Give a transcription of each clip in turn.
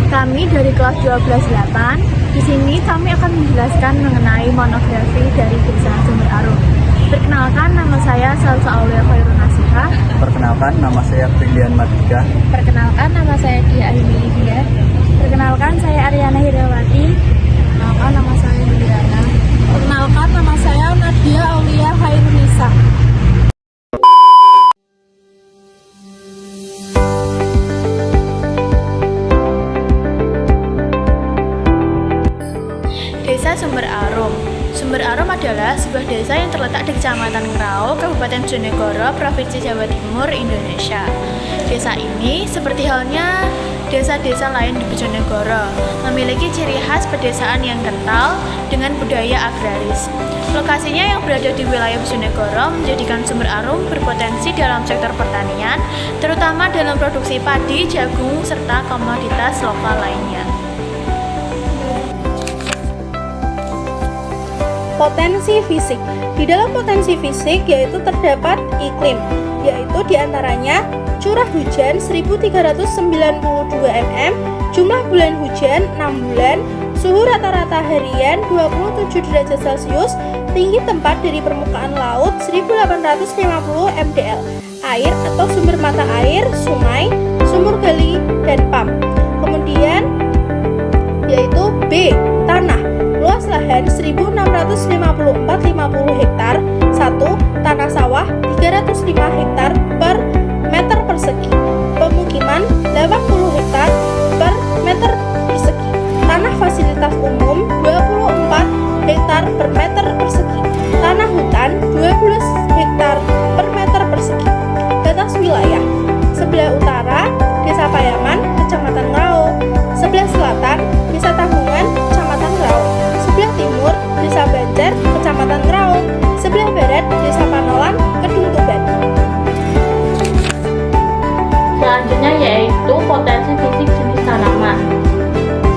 Kami dari kelas 12-8. Di sini kami akan menjelaskan mengenai monografi dari Desa Sumber Arum. Perkenalkan, nama saya Salsa Aulia Khairun Nasihah. Perkenalkan, nama saya Brilian Mardika. Perkenalkan, nama saya Dia Aini Lydia. Perkenalkan, saya Aryana Hirawati. Perkenalkan, nama saya Juliana. Perkenalkan, nama saya Nadia Aulia Khairunisa. Desa Sumber Arum. Sumber Arum adalah sebuah desa yang terletak di Kecamatan Ngerau, Kabupaten Bojonegoro, Provinsi Jawa Timur, Indonesia. Desa ini seperti halnya desa-desa lain di Bojonegoro, memiliki ciri khas pedesaan yang kental dengan budaya agraris. Lokasinya yang berada di wilayah Bojonegoro menjadikan Sumber Arum berpotensi dalam sektor pertanian, terutama dalam produksi padi, jagung, serta komoditas lokal lainnya. Potensi fisik. Di dalam potensi fisik yaitu terdapat iklim, yaitu diantaranya curah hujan 1392 mm, jumlah bulan hujan 6 bulan, suhu rata-rata harian 27 derajat Celcius, tinggi tempat dari permukaan laut 1850 mdl, air atau sumber mata air, sungai, sumur gali, dan pam. Kemudian yaitu B. Tanah. Luas lahan 1654,50 hektar. 1. Tanah sawah 305 hektar per meter persegi. Pemukiman 80 hektar per meter persegi. Tanah fasilitas umum 24 hektar per meter persegi. Tanah hutan 12 hektar per meter persegi. Batas wilayah: sebelah utara Desa Payaman, Kecamatan Ngerau. Sebelah selatan Desa Tahungan, Kecamatan Ngerau. Sebelah timur Desa Banjar, Kecamatan Ngerau. Sebelah barat Desa Panolan, Kedung Tuban. Selanjutnya yaitu potensi fisik jenis tanaman.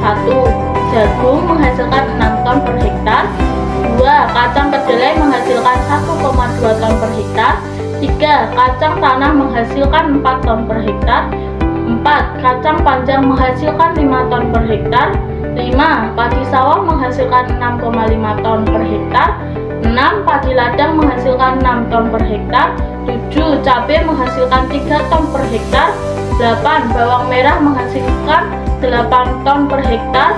1. Jagung menghasilkan 6 ton per hektar. 2. Kacang kedelai menghasilkan 1,2 ton per hektar. 3. Kacang tanah menghasilkan 4 ton per hektar. 4. Kacang panjang menghasilkan 5 ton per hektar. 5. Padi sawah menghasilkan 6,5 ton per hektar. 6. Padi ladang menghasilkan 6 ton per hektar. 7. Cabai menghasilkan 3 ton per hektar. 8. Bawang merah menghasilkan 8 ton per hektar.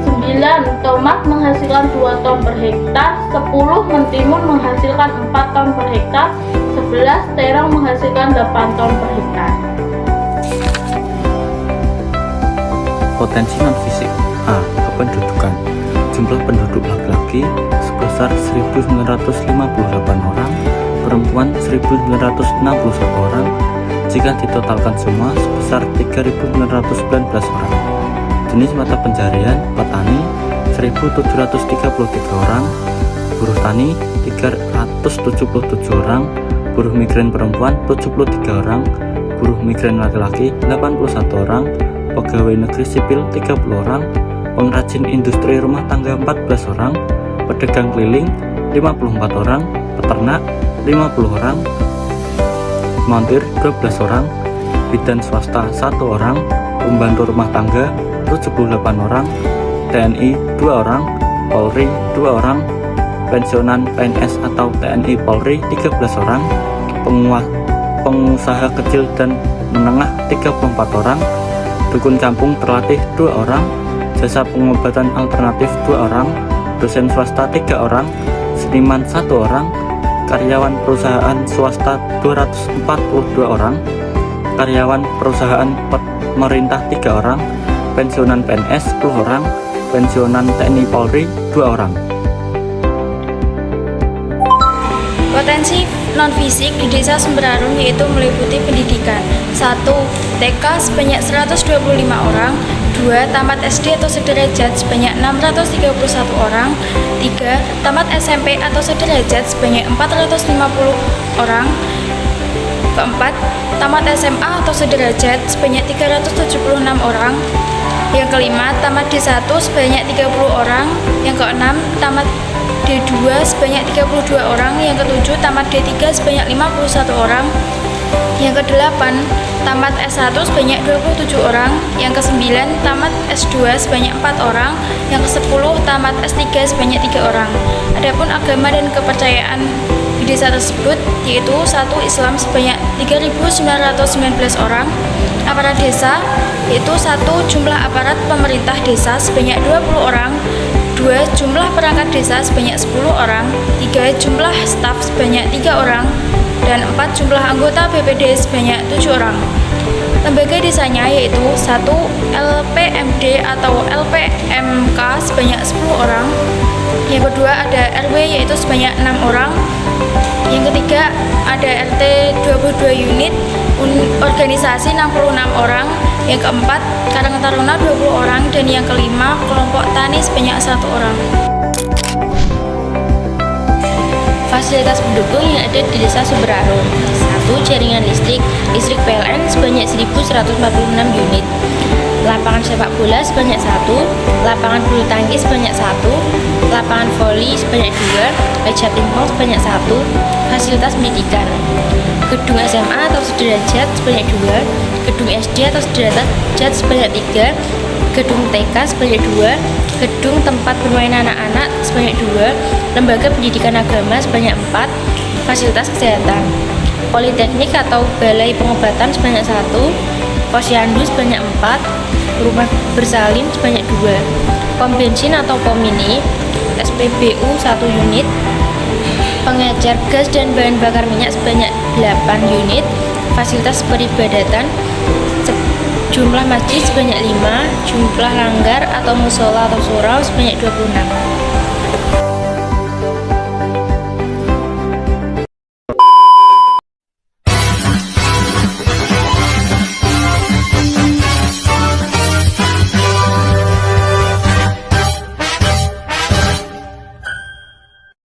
9. Tomat menghasilkan 2 ton per hektar. 10. Mentimun menghasilkan 4 ton per hektar. 11. Terong menghasilkan 8 ton per hektar. Potensi non-fisik. A. Kependudukan. Jumlah penduduk laki-laki sebesar 1958 orang, perempuan 1961 orang. Jika ditotalkan semua sebesar 3919 orang. Jenis mata pencarian: petani 1733 orang, buruh tani 377 orang, buruh migran perempuan 73 orang, buruh migran laki-laki 81 orang, pegawai negeri sipil 30 orang, pengrajin industri rumah tangga 14 orang, pedagang keliling 54 orang, peternak 50 orang, montir 12 orang, bidan swasta 1 orang, pembantu rumah tangga 78 orang, TNI 2 orang, Polri 2 orang, pensiunan PNS atau TNI Polri 13 orang, pengusaha kecil dan menengah 34 orang, dukun kampung terlatih 2 orang, jasa pengobatan alternatif 2 orang, dosen swasta 3 orang, seniman 1 orang, karyawan perusahaan swasta 242 orang, karyawan perusahaan pemerintah 3 orang, pensiunan PNS 10 orang, pensiunan TNI Polri 2 orang. Potensi non-fisik di Desa Sumber Arum yaitu meliputi pendidikan. 1. TK sebanyak 125 orang. 2. Tamat SD atau sederajat sebanyak 631 orang. 3. Tamat SMP atau sederajat sebanyak 450 orang. Keempat, tamat SMA atau sederajat sebanyak 376 orang. Yang kelima, tamat D1 sebanyak 30 orang. Yang keenam, tamat D2 sebanyak 32 orang. Yang ketujuh, tamat D3 sebanyak 51 orang. Yang ke-8, tamat S1 sebanyak 27 orang. Yang ke-9, tamat S2 sebanyak 4 orang. Yang ke-10, tamat S3 sebanyak 3 orang. Adapun agama dan kepercayaan di desa tersebut yaitu 1. Islam sebanyak 3.919 orang. Aparat desa yaitu 1. Jumlah aparat pemerintah desa sebanyak 20 orang. 2. Jumlah perangkat desa sebanyak 10 orang. 3. Jumlah staf sebanyak 3 orang. Dan 4. Jumlah anggota BPD sebanyak 7 orang. Lembaga desanya yaitu 1. LPMD atau LPMK sebanyak 10 orang. Yang kedua ada RW yaitu sebanyak 6 orang. Yang ketiga ada RT 22 unit, organisasi 66 orang. Yang keempat Karang Taruna 20 orang. Dan yang kelima kelompok tani sebanyak 1 orang. Fasilitas pendukung yang ada di Desa Sumberarum. 1. Jaringan listrik PLN sebanyak 1.146 unit. Lapangan sepak bola sebanyak 1, lapangan bulu tangkis sebanyak 1, lapangan voli sebanyak 2, meja pingpong sebanyak 1, fasilitas pendidikan. Gedung SMA atau sederajat sebanyak 2, gedung SD atau sederajat sebanyak 3, gedung TK sebanyak 2, gedung tempat bermain anak-anak sebanyak 2, lembaga pendidikan agama sebanyak 4, fasilitas kesehatan. Politeknik atau balai pengobatan sebanyak 1, posyandu sebanyak 4, rumah bersalin sebanyak 2, pom bensin atau pom mini, SPBU 1 unit, pengecer gas dan bahan bakar minyak sebanyak 8 unit, fasilitas peribadatan, jumlah masjid sebanyak 5, jumlah langgar atau musola atau surau sebanyak 26.